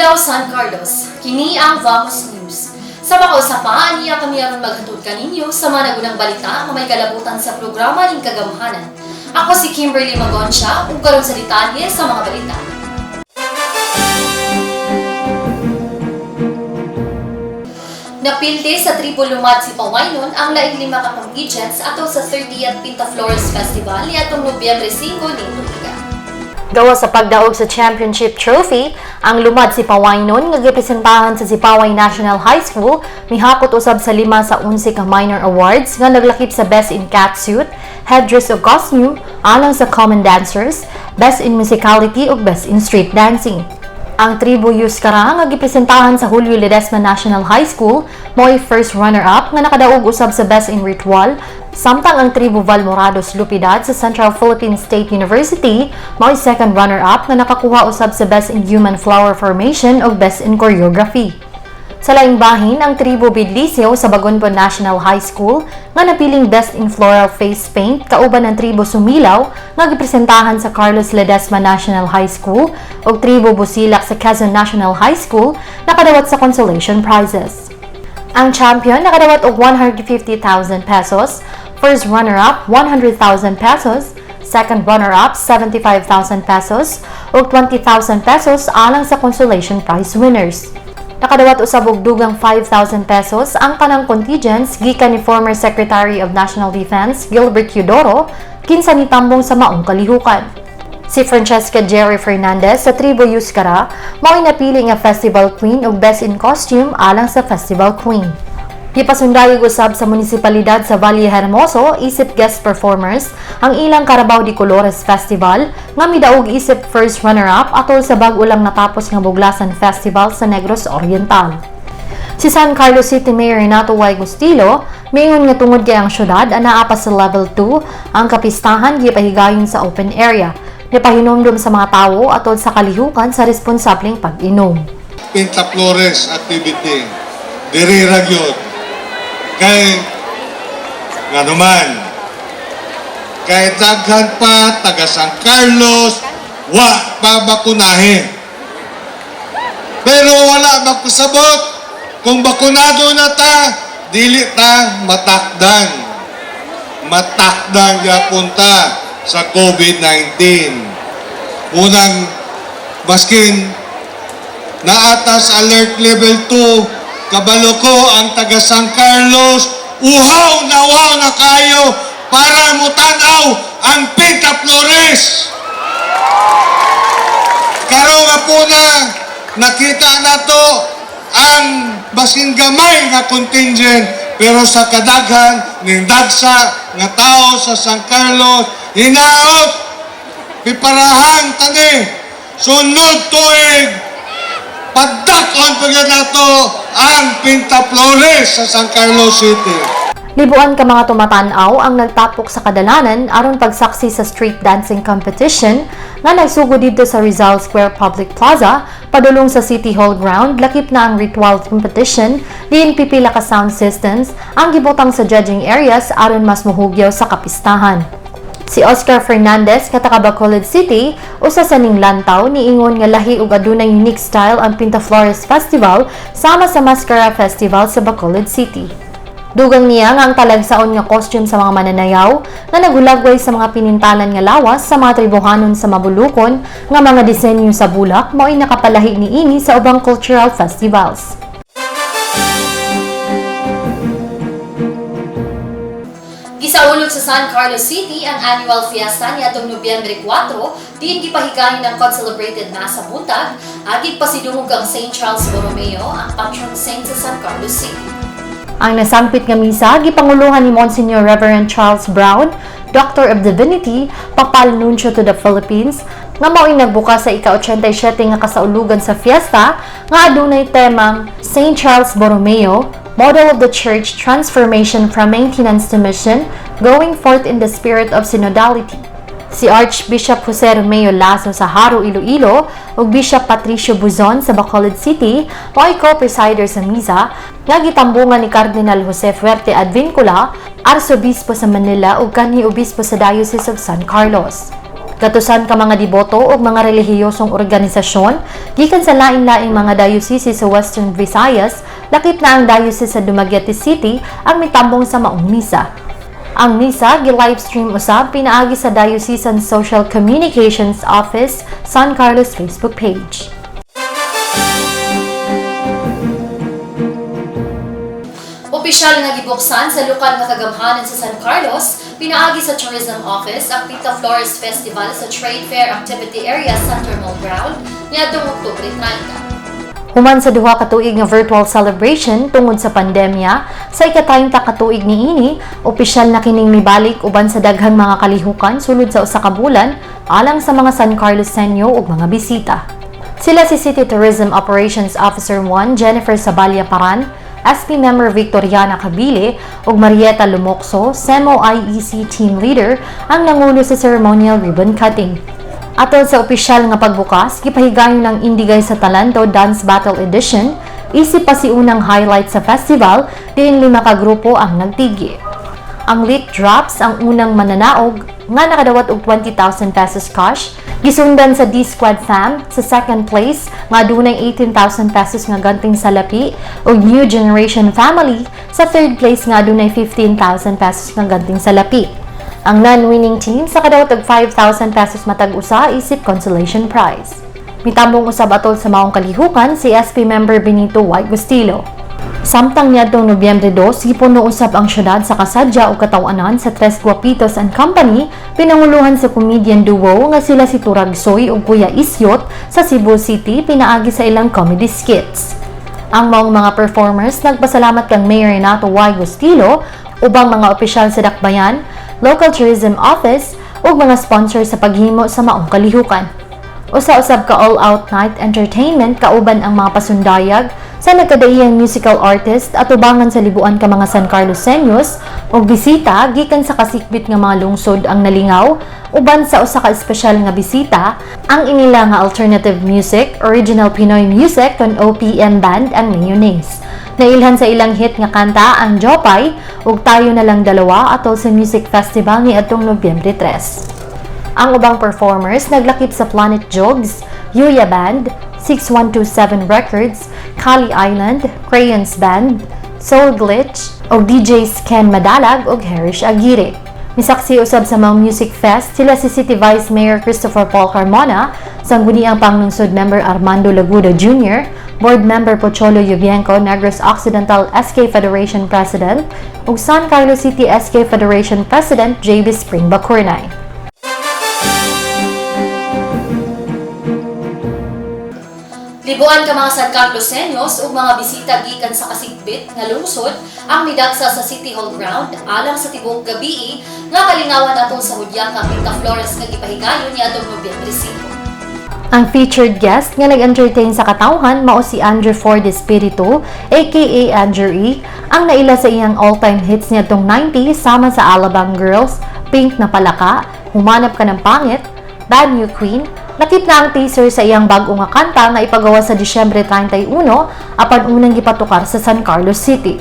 Adlaw San Carlos, kini ang Vamos News. Sa makausapaan niya kami aron maghatod kaninyo sa mga nagunang balita na may kalabutan sa programa ning kagamahanan. Ako si Kimberly Magonsya, ug karon sa detalye sa mga balita. Napilde sa tribu LUMAD SIPAWAYNON ang laing 5 ka contingents ato sa 30th Pintaflores Festival niadtong Nobyembre 5 ning tuiga. Gawa sa pagdaog sa championship trophy, ang LUMAD SIPAWAYNON nga gipresentahan sa Sipaway National High School mihakot usab sa 5 sa 11 ka minor awards nga naglakip sa Best in Catsuit, Headdress o Costume, alang sa Common Dancers, Best in Musicality ug Best in Street Dancing. Ang tribu Ika-30 nga gipresentahan sa Julio Ledesma National High School mo'y first runner-up nga nakadaog usab sa Best in Ritual, samtang ang tribu Valmorados Lupidad sa Central Philippine State University mo'y second runner-up nga nakakuha usab sa Best in Human Flower Formation ug Best in Choreography. Sa laing bahin, ang tribu Bidlisio sa BAGONBON National High School nga napiling Best in Floral Face Paint kauban ng tribu Sumilaw nga gipresentahan sa Carlos Ledesma National High School ug tribu Busilak sa Quezon National High School nakadawat sa consolation prizes. Ang champion nakadawat og 150,000 pesos, first runner-up 100,000 pesos, second runner-up 75,000 pesos ug 20,000 pesos alang sa consolation prize winners. Nakadawat usab og dugang 5,000 pesos ang tanang contingents gikan ni former Secretary of National Defense Gilbert Eudoro kinsa nitambong sa maong kalihukan. Si Francesca Jerry Fernandez sa tribu Ika-30 mao'y napili nga Festival Queen ug Best in Costume alang sa Festival Queen. Gipasundayog usab sa munisipalidad sa Valle Hermoso isip guest performers ang ilang Carabao de Colores Festival nga midaog isip first runner-up atol sa bag-o lang natapos nga Buglasan Festival sa Negros Oriental. Si San Carlos City Mayor Renato Y. Gustilo miingon nga tungod kay ang syudad anaa pa sa level 2 ang kapistahan gipahigayon sa open area. Nipahinomdom sa mga tawo atol sa kalihukan sa responsableng pag-inom. Pintaflores activity diri ra gyud kay nga naman kay daghan pa taga San Carlos wa pa bakunahe, pero wala magpasabot kung bakunado na ta dili ta matakdan gyapon ta sa COVID-19. Unang baskin naatas alert level 2 kabalo ko ang taga San Carlos, uhaw na kayo para mutanaw ang Pintaflores. Karon nga po nakita na to ang basin gamay nga contingent, pero sa kadaghan ning dagsa nga tao sa San Carlos hinaot piparahan tani sunod tuig pagdakon pagyan nato ang Pintaflores sa San Carlos City. LIBO-AN ka mga tumatanaw ang nagtapok sa kadalanan aron pagsaksi sa street dancing competition nga nagsugod dito sa Rizal Square Public Plaza padulong sa City Hall ground. Lakip na ang ritual competition diin pipila ka sound systems ang gibutang sa judging areas aron mas mohugyaw sa kapistahan. Si Oscar Fernandez kataka Bacolod City usa sa ning lantaw niingon nga lahi ug adunay unique style ang Pintaflores Festival sama sa Mascara Festival sa Bacolod City. Dugang niya nga ang talagsaon nga costume sa mga mananayaw nga nagulagway sa mga pinintalan nga lawas sa mga tribuhanon sa Mabulukon nga mga disenyo sa bulak mao'y nakapalahi niini sa ubang cultural festivals. Gisaulog sa San Carlos City ang annual fiesta niadtong Nobyembre 4 diin gipahigayon ng concelebrated mass sa buntag agig pasidungog ang St. Charles Borromeo ang patron saint sa San Carlos City. Ang nasampit nga misa gipanguluhan ni Monsignor Reverend Charles Brown, Doctor of Divinity, Papal Nuncio to the Philippines, nga mao'y nagbukas sa ika-87 nga kasaulugan sa fiesta nga adunay temang St. Charles Borromeo, Model of the Church Transformation from Maintenance to Mission, Going Forth in the Spirit of Synodality. Si Archbishop Jose Romeo Lazo sa Haro, Iloilo ug Bishop Patricio Buzon sa Bacolod City mo'y co-presider sa misa nga gitambungan ni Cardinal Jose Fuerte Advincula, Arsobispo sa Manila ug kanhi obispo sa Diocese of San Carlos. Gatusan ka mga deboto o mga relihiyosong organisasyon, gikan sa lain-laing mga dayosisi sa Western Visayas, lakip na ang diocese sa Dumaguete City ang mitambong sa maong misa. Ang misa gi-livestream usab pinaagi sa Diocesan Social Communications Office San Carlos Facebook page. Opisyal nga gibuksan sa lokal nga kagamhanan sa San Carlos, pinaagi sa Tourism Office ang Pintaflores Festival sa Trade Fair Activity Area Center Mall Ground niadtong Oktubre 30. Human sa duha ka tuig nga virtual celebration tungod sa pandemya, sa ika-30 ka tuig niini, opisyal na kining mibalik uban sa daghang mga kalihukan sulod sa usa ka bulan alang sa mga San Carlosenyo ug mga bisita. Sila si City Tourism Operations Officer 1 Jennifer Sabalya Paran, SP Member Victoriana Cabile ug Marieta Lumokso, SEMO IEC Team Leader ang nangulo sa ceremonial ribbon cutting. Atol sa opisyal nga pagbukas, gipahigayon ng Indigay sa Talento Dance Battle Edition, isip pa si unang highlight sa festival, diin 5 ka grupo ang nagtigi. Ang Leak Drops ang unang mananaog nga nakadawat og 20,000 pesos cash, gisundan sa D-Squad Fam sa second place nga dunay 18,000 pesos nga ganting salapi ug New Generation Family sa third place nga dunay 15,000 pesos nga ganting salapi. Ang non-winning team sa kadawat og 5,000 pesos matag usa isip consolation prize. Mitambong usab atol sa maong kalihukan si SP member Benito Y. Gustilo. Samtang niadtong Nobyembre 2, gipuno usab ang syudad sa kasadya o katawanan sa Tres Guapitos and Company, pinanguluhan sa comedian duo nga sila si Turag Soy ug Kuya Isyot sa Cebu City pinaagi sa ilang comedy skits. Ang maong mga performers nagpasalamat kang Mayor Renato Y. Gustilo, ubang mga opisyal sa Dakbayan, Local Tourism Office ug mga sponsor sa paghimo sa maong kalihukan. Usa-usab ka all-out night entertainment kauban ang mga pasundayag sa nagkadaiyang musical artist at ubangan sa libuan ka mga San Carlosenos ug bisita gikan sa kasikbit nga mga lungsod ang nalingaw uban sa usa ka espesyal nga bisita ang inila nga alternative music, original Pinoy music kon OPM band ang Mayonnaise. Nailhan sa ilang hit nga kanta ang Jopay ug Tayo na lang dalawa atol sa music festival ni atong Nobyembre 3. Ang ubang performers naglakip sa Planet Jogs, Yuya Band, 6127 Records, Kali Island, Crayons Band, Soul Glitch, o DJs Ken Madalag o Harish Aguirre. Misaksi usab sa mga music fest sila si City Vice Mayor Christopher Paul Carmona, sangguniang panglungsod member Armando Laguda Jr., Board Member Pocholo Yubienco, Negros Occidental SK Federation President, ug San Carlos City SK Federation President JB Spring Bacurnay. Libuan ka mga San Carlosenos ug mga bisita gikan sa kasikbit nga lungsod ang midagsa sa City Hall ground alang sa tibuok gabii nga kalingawan atol sa HUDYAKA Pintaflores nga gipahigayon niadtong Nobyembre 5. Ang featured guest nga nag-entertain sa katawhan mao si Andrew Ford Espiritu aka Andrew E, ang naila sa iyang all-time hits niadtong 90s sama sa Alabang Girls, Pink na Palaka, Humanap Ka ng Pangit, Bad New Queen. Nakit na ang teaser sa iyang bag-ong nga kanta nga ipagawa sa Disyembre 31 apan unang gipatukar sa San Carlos City.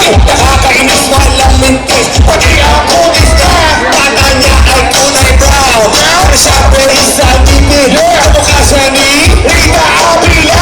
Nakakainis walang mintis pati ako isda matanya ay kulay brown sabi isa timid kamukha siya ni Ika-30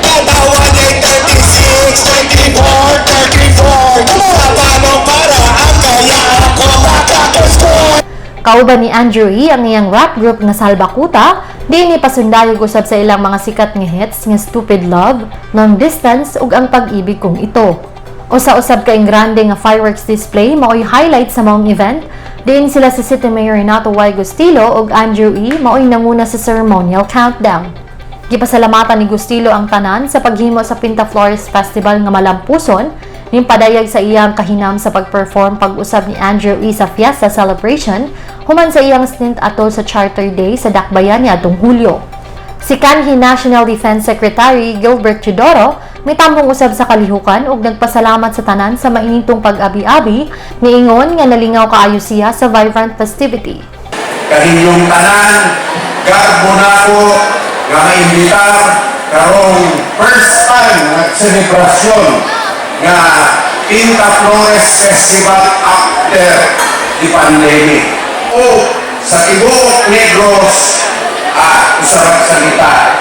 katawan ay 36, 24, 34 sa panong paraan kaya ako makakascore. Kauban ni Andrew E ang iyang rap group nga Salbakuta, di ni pasundayog usab sa ilang mga sikat nga hits nga Stupid Love, Long Distance ug Ang Pag-ibig Kong Ito. Usa-usab kaing grande nga fireworks display mao'y highlight sa maong event. Diin sila si City Mayor Renato Y. Gustilo ug Andrew E. mao'y nanguna sa ceremonial countdown. Gipasalamatan ni Gustilo ang tanan sa paghimo sa Pintaflores Festival nga malampuson, ning padayag sa iyang kahinam sa pag-perform pag-usab ni Andrew E. sa Fiesta celebration human sa iyang stint atol sa Charter Day sa Dakbayan niadtong Hulyo. Si kanhi National Defense Secretary Gilbert Teodoro Mitambong usab sa kalihukan ug nagpasalamat sa tanan sa mainitong pag-abi-abi, niingon nga nalingaw kaayo siya sa vibrant festivity. Kahinyong tanan, gagbo na ko nga maimbitar karong first time nag-selebrasyon nga Pintaflores Festival after the pandemic. O sa tibuok Negros, usarap salita,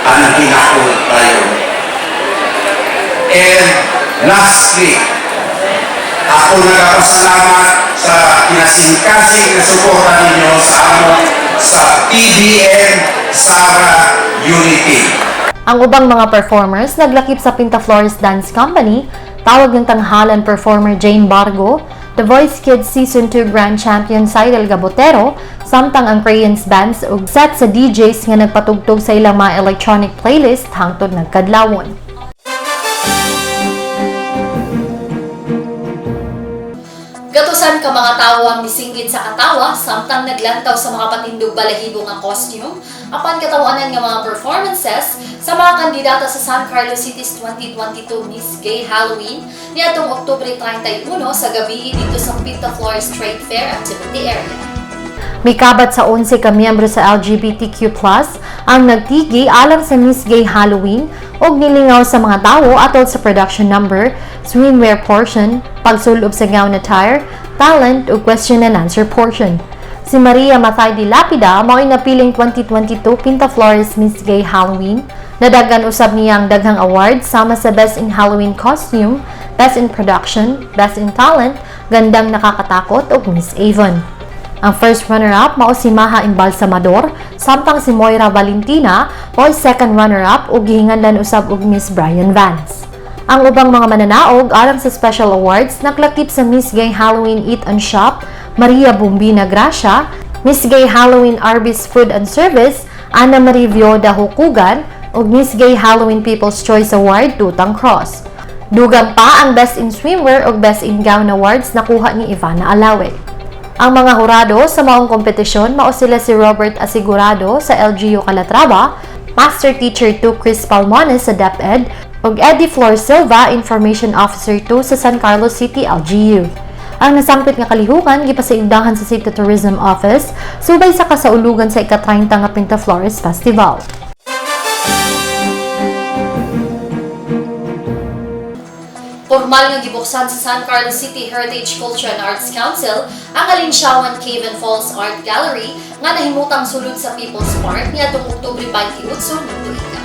ang hinakot tayo. And lastly, ako nagpasalamat sa kinasingkasing na suporta ninyo sa among sa TBN Sara Unity. Ang ubang mga performers naglakip sa Pintaflores Dance Company, tawag ng tanghalan performer Jane Bargo, The Voice Kids Season 2 Grand Champion Cyril Gabotero, samtang ang Crayons Bands ug set sa DJs nga nagpatugtog sa ilang mga electronic playlist hangtod nagkadlawon. Gatusan ka mga tawo ang misinggit sa katawa, samtang naglantaw sa mga patindog balahibo nga costume, apan katawanan nga mga performances sa mga kandidata sa San Carlos City's 2022 Miss Gay Halloween niadtong Oktubre 31 sa gabi dito sa Pintaflores Trade Fair Activity Area. Mikabat sa 11 ka miyembro sa LGBTQ+, ang nagtigi alang sa Miss Gay Halloween ug nilingaw sa mga tawo atol sa production number, swimwear portion, pagsulob sa gown attire, talent ug question and answer portion. Si Maria Matay de Lapida mao'y napiling 2022 Pintaflores Miss Gay Halloween. Nadagan usab niyang daghang awards sama sa Best in Halloween Costume, Best in Production, Best in Talent, Gandang Nakakatakot ug Miss Avon. Ang first runner-up mao si Maha Embalsamador, samtang si Moira Valentina mao second runner-up ug gihinganlan usab og Miss Brian Vance. Ang ubang mga mananaog alang sa special awards naglakip sa Miss Gay Halloween Eat and Shop, Maria Bumbina Gracia, Miss Gay Halloween Arby's Food and Service, Ana Marie Vioda Hukugan ug Miss Gay Halloween People's Choice Award Tutang Cross. Dugang pa ang Best in Swimwear ug Best in Gown Awards nakuha ni Ivana Alawe. Ang mga hurado sa maong kompetisyon mao sila si Robert Asigurado sa LGU Calatrava, Master Teacher 2 Chris Palmones sa DepEd, ug Eddie Flor Silva, Information Officer 2 sa San Carlos City LGU. Ang nasangpit nga kalihukan gipasaigdahan sa City Tourism Office subay sa kasaulugan sa ika-30 nga Pintaflores Festival. Formal nga gibuksan sa San Carlos City Heritage Culture and Arts Council ang ALINSYAWAN Cave and Falls Art Gallery nga nahimutang sulod sa People's Park niadtong Oktubre 28 nitong Ika.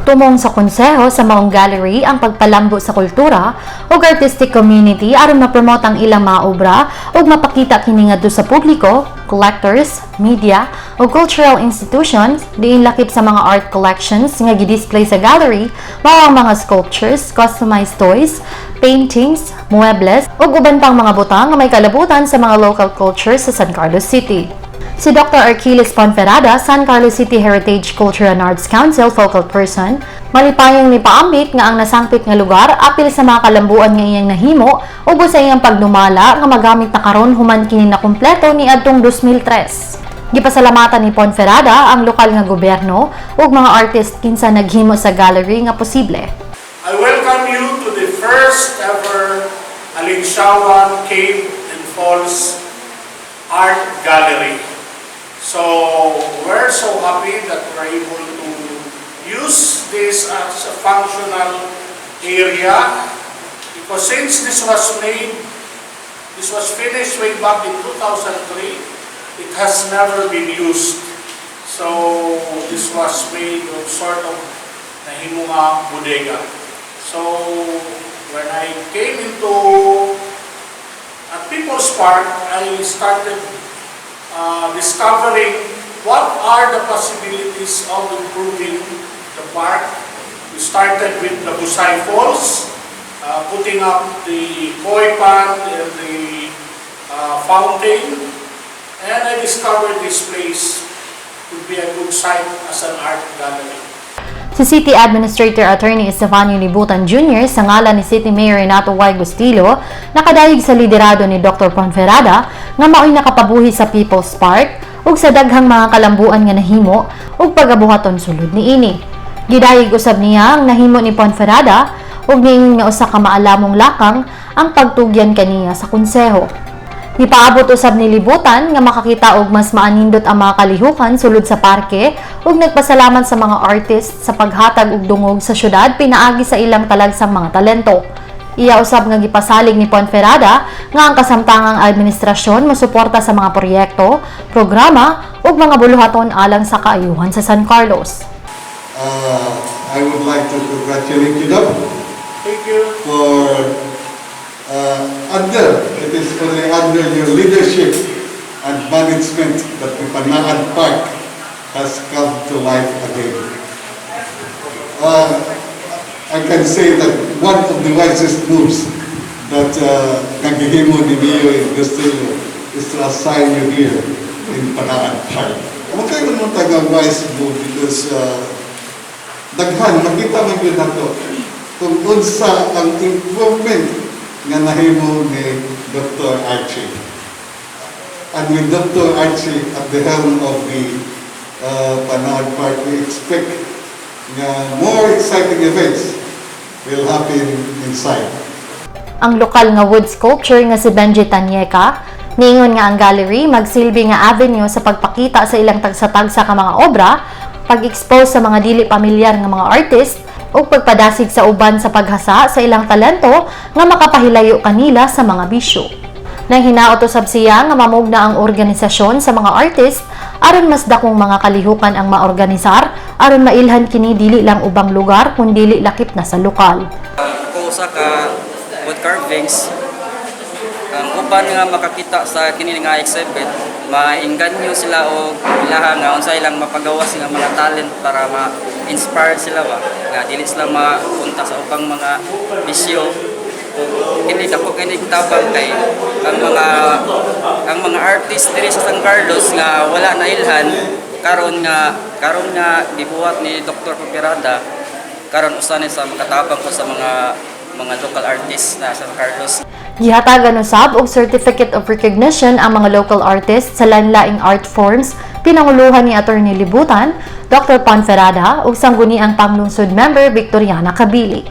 Tumong sa konseho sa maong gallery ang pagpalambo sa kultura ug artistic community aron ma-promote ang ilang mga obra ug mapakita kini ngadto sa publiko, collectors, media ug cultural institutions diin lakip sa mga art collections nga gi-display sa gallery mao ang mga sculptures, customized toys, paintings, muebles ug uban pang mga butang nga may kalabutan sa mga local cultures sa San Carlos City. Si Dr. Arquiles Ponferrada, San Carlos City Heritage Culture and Arts Council focal person, malipayong ni paambit nga ang nasangpit nga lugar apil sa mga kalambuan nga iyang nahimo ug sa iyang pagdumala nga magamit na karon human kini na kumpleto ni adtong 2003. Gipasalamatan ni Ponferrada ang lokal nga gobyerno ug mga artist kinsa naghimo sa gallery nga posible. I welcome you to the first ever ALINSYAWAN Cave and Falls Art Gallery. So we're so happy that we're able to use this as a functional area because since this was finished way back in 2003, it has never been used. So this was made of sort of nahimunga bodega. So when I came into at People's Park, I started discovering what are the possibilities of improving the park. We started with the Busay Falls, putting up the koi pond and the fountain, and I discovered this place would be a good site as an art gallery. Si City Administrator Attorney Estefanio Libutan Jr. sa ngalan ni City Mayor Renato Y. Gustilo nakadayeg sa liderado ni Dr. Ponferrada nga mao'y nakapabuhi sa People's Park ug sa daghang mga kalambuan nga nahimo ug pagabuhaton sulod niini. Gidayeg usab niya ang nahimo ni Ponferrada ug niingon nga usa ka maalamong lakang ang pagtugyan kaniya sa konseho. Gipaabot usab ni libutan nga makakita og mas maanindot ang mga kalihukan sulod sa parke ug nagpasalamat sa mga artist sa paghatag og dungog sa syudad pinaagi sa ilang talagsang mga talento. Iya usab nga gipasalig ni Ponferrada nga ang kasamtangang administrasyon mosuporta sa mga proyekto, programa ug mga buluhaton alang sa kaayuhan sa San Carlos. I would like to congratulate you Thank you. for it is only under your leadership and management that the Panaan Park has come to life again. I can say that one of the wisest moves that nagihimo ni Mio Industrial is to assign you here in Panaan Park. Magkaya naman tagang wise move because daghan, makita man yun nato kung unsa ang improvement nga nahimo ni Dr. Archie. And with Dr. Archie at the helm of the Panaan Park, we expect nga more exciting events will happen inside. Ang lokal nga wood sculpture nga si Benji Tanyeka, niingon nga ang gallery magsilbi nga avenue sa pagpakita sa ilang tagsa-tagsa ka mga obra, pag-expose sa mga dili pamilyar nga mga artist, o pagpadasig sa uban sa paghasa sa ilang talento nga makapahilayo kanila sa mga bisyo. Nang hinaot usab siya nga mamugna ang organisasyon sa mga artist aron mas dakong mga kalihukan ang maorganisar aron mailhan kini dili lang ubang lugar kun dili lakip na sa lokal. Kung usa ka wood carvings ang uban nga makakita sa kini nga exhibit, mainganyo sila o ilaha nga unsa ilang mapagawas nga mga talent para ma-inspire sila ba nga dili sila mapunta sa ubang mga bisyo. Kini dako kini tabang kay ang mga artist diri sa San Carlos nga wala na ilhan karon nga gibuhat ni Dr. Ponferrada karon usa ni sa makatabang ko sa mga local artists na San Carlos. Gihatagan usab og Certificate of Recognition ang mga local artists sa lain-laing art forms pinanguluhan ni Attorney Libutan, Dr. Ponferrada ug sangguniang panglungsod member Victoriana Cabili.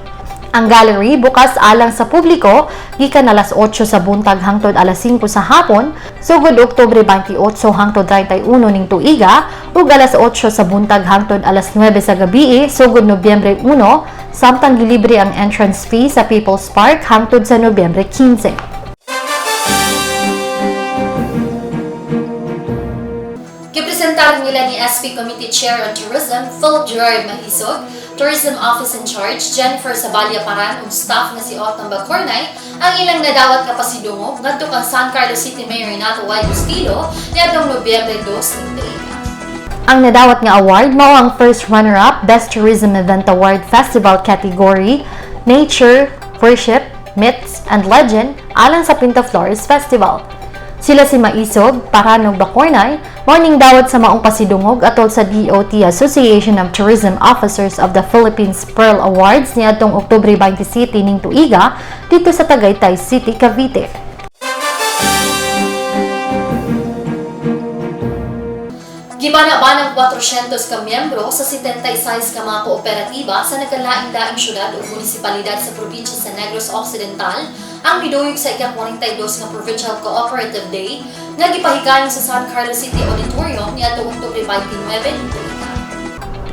Ang gallery bukas alang sa publiko gikan alas 8 sa buntag hangtod alas 5 sa hapon, sugod Oktubre 28 hangtod 31 ning tuiga ug alas 8 sa buntag hangtod alas 9 sa gabii, sugod Nobyembre 1, samtang gilibre ang entrance fee sa People's Park hangtod sa Nobyembre 15. Gipresentar nila ni SP Committee Chair on Tourism, Philip Gerard Mahisog, Tourism Office in Charge, Jennifer Sabalia Paran, ug staff nga si Otong Bagcornay, ang ilang nadawat nga pasidungog ngadto kang San Carlos City Mayor Renato Y. Bustillo niadtong Nobyembre 2 ning tuiga. Ang nadawat nga award mao ang first runner-up Best Tourism Event Award Festival category, Nature, Worship, Myths, and Legend alang sa Pintaflores Festival. Sila si Maisog, Paranog Bacornay, morning dawat sa maong pasidungog atol sa DOT Association of Tourism Officers of the Philippines Pearl Awards niadtong Oktubre 27 ning tuiga dito sa Tagaytay City, Cavite. Gibana-banang 400 ka miyembro sa 76 ka mga kooperatiba sa nagkalaing-laing syudad o munisipalidad sa probinsya sa Negros Occidental ang giduyog sa ika-42 nga Provincial Cooperative Day nga gipahigayon sa San Carlos City Auditorium niadtong Oktubre 29 nito.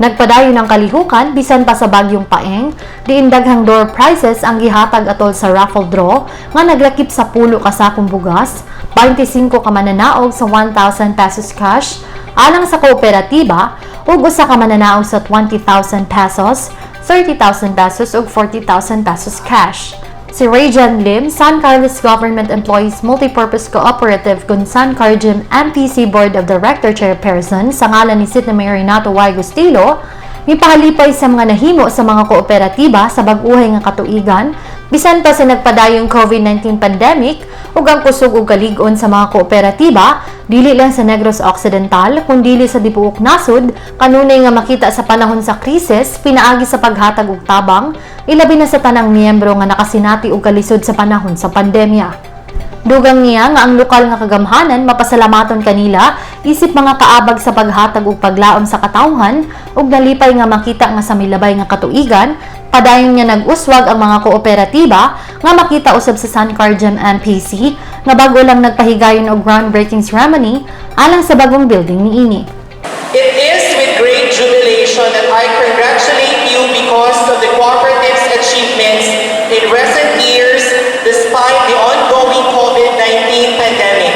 Nagpadayon ang kalihukan bisan pa sa bagyong Paeng, diin daghang door prizes ang gihatag atol sa raffle draw nga naglakip sa 10 ka sakong bugas, 25 ka mananaog sa 1,000 pesos cash alang sa kooperatiba ug usa ka mananaog sa 20,000 pesos, 30,000 pesos ug 40,000 pesos cash. Si Rayjan Lim, San Carlos Government Employees Multipurpose Cooperative kun San Cargim MPC Board of Director Chairperson sa ngalan ni City Mayor Renato Y. Bustillo, mipahalipay sa mga nahimo sa mga kooperatiba sa bag-uhay nga katuigan bisan pa sa nagpadayong COVID-19 pandemic ug ang kusog ug kalig-on sa mga kooperatiba dili lang sa Negros Occidental kundi sa tibuok nasod kanunay nga makita sa panahon sa krisis pinaagi sa paghatag og tabang ilabi na sa tanang miyembro nga nakasinati og kalisod sa panahon sa pandemya. Dugang niya nga ang lokal nga kagamhanan mapasalamaton kanila isip mga kaabag sa paghatag ug paglaom sa katawhan ug nalipay nga makita nga sa milabay nga katuigan. Padayon niya nag-uswag ang mga kooperatiba nga makita usab sa SANCARLOSENOS MPC nga bago lang nagpahigayon og groundbreaking ceremony alang sa bagong building niini. It is with great jubilation that I congratulate you because of the cooperative's achievements in recent years despite the ongoing COVID-19 pandemic.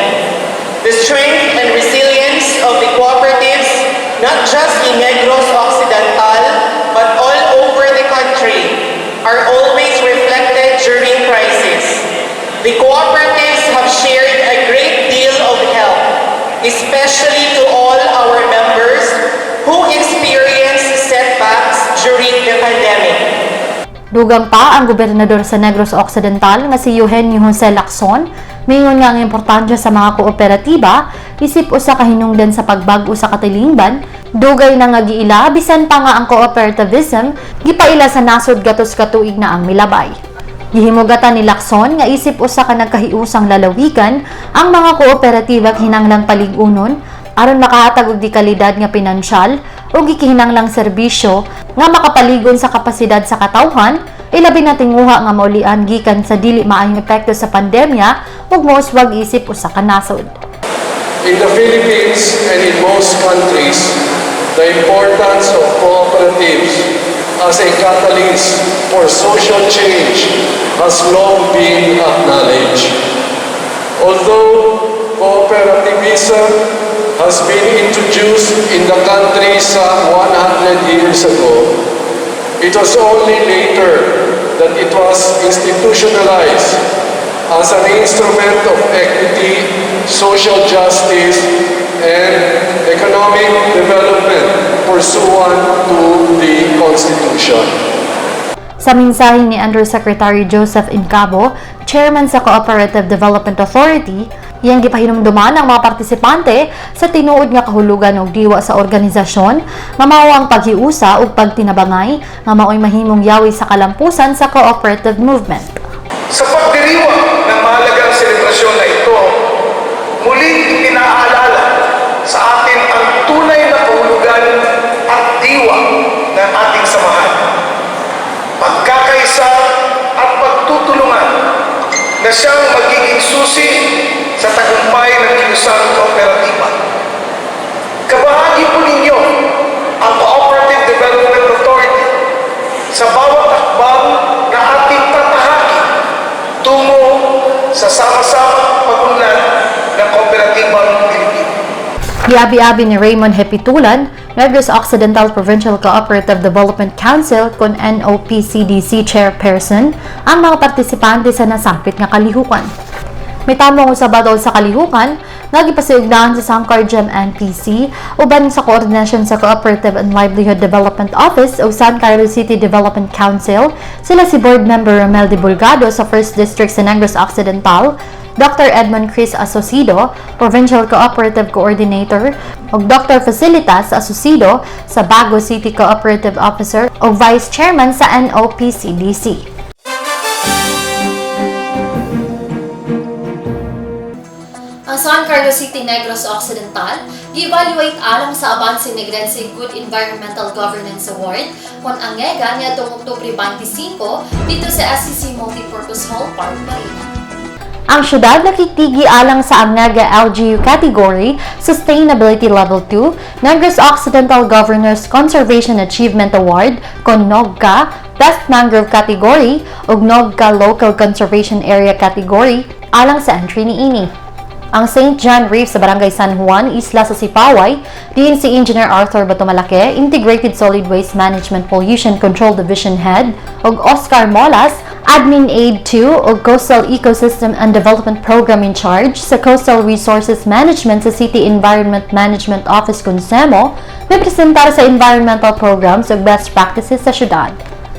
The strength and resilience of the cooperatives, not just in Negros Occidental, but all over the country, are always reflected during crisis. The cooperatives have shared a great deal of help, especially to all our members who experienced setbacks during the pandemic. Dugang pa ang gobernador sa Negros Occidental nga si Eugenio Jose Lacson, mingon nga ang importansya sa mga kooperatiba isip usa ka hinungdan sa pagbag-o sa katilingban. Dugay na nga giila bisan pa nga ang cooperativism gipaila sa nasod gatos katuig na ang milabay. Gihimugatan ni Lacson nga isip usa ka nagkahiusang lalawigan ang mga kooperatiba hinanglang paligunon aron makahatag og dekalidad nga pinansyal o gikinahanglang serbisyo nga makapaligon sa kapasidad sa katawhan, ilabi na tinguha nga maulian gikan sa dili maayong epekto sa pandemya ug mouswag isip usa ka nasod. In the Philippines and in most countries, the importance of cooperatives as a catalyst for social change has long been acknowledged. Although cooperativism has been introduced in the country some 100 years ago, it was only later that it was institutionalized as an instrument of equity, social justice, and economic development pursuant to the Constitution. Sa mensahe ni Undersecretary Joseph Incabo, Chairman sa Cooperative Development Authority, iyang gipahinumduman ang mga partisipante sa tinuod nga kahulugan og diwa sa organisasyon nga mao ang paghiusa ug pagtinabangay nga mao'y mahimong yawi sa kalampusan sa cooperative movement. Sa pagdiriwa ng mahalagang selebrasyon na ito, muling pinaalala sa atin ang tunay na kahulugan at diwa ng ating samahan. Pagkakaisa at pagtutulungan na siyang magiging susi sa tagumpay ng isang kooperatiba. Kabahagi po ninyo ang Cooperative Development Authority sa bawat akbang na ating tatahakin tungo sa sama-sama pag-unlad ng kooperatibang Pilipino. Giabi-abi ni Raymond Hepitulan, Negros Occidental Provincial Cooperative Development Council kon NOPCDC Chairperson, ang mga partisipante sa nasapit nga kalihukan. May tamong sa batol sa kalihukan, nagipasiugnahan sa SANCARLOSENOS NPC uban sa koordinasyon sa Cooperative and Livelihood Development Office o San Carlos City Development Council, sila si Board Member Romel de Bulgado sa 1st District sa Negros Occidental, Dr. Edmond Chris Asocido, Provincial Cooperative Coordinator, ug Dr. Facilitas Asocido sa Bago City Cooperative Officer o Vice Chairman sa NOPCDC. Ang San Carlos City Negros Occidental, gi-evaluate alang sa Avance Negrense Good Environmental Governance Award kung ang ngega niya itong Oktubre 25 dito sa SCC Multipurpose Hall, Park Marina. Ang syudad nakitigi alang sa Amnega LGU category Sustainability Level 2 Negros Occidental Governor's Conservation Achievement Award kon NOGCA Best Mangrove category ug NOGCA Local Conservation Area category alang sa entry niini. Ang St. John Reef sa Barangay San Juan, Isla sa Sipaway, diin si Engineer Arthur Batumalake, Integrated Solid Waste Management Pollution Control Division Head, ug Oscar Molas, Admin Aid 2 ug Coastal Ecosystem and Development Program in Charge sa Coastal Resources Management sa City Environment Management Office Consemo, may presentar sa environmental programs ug best practices sa syudad.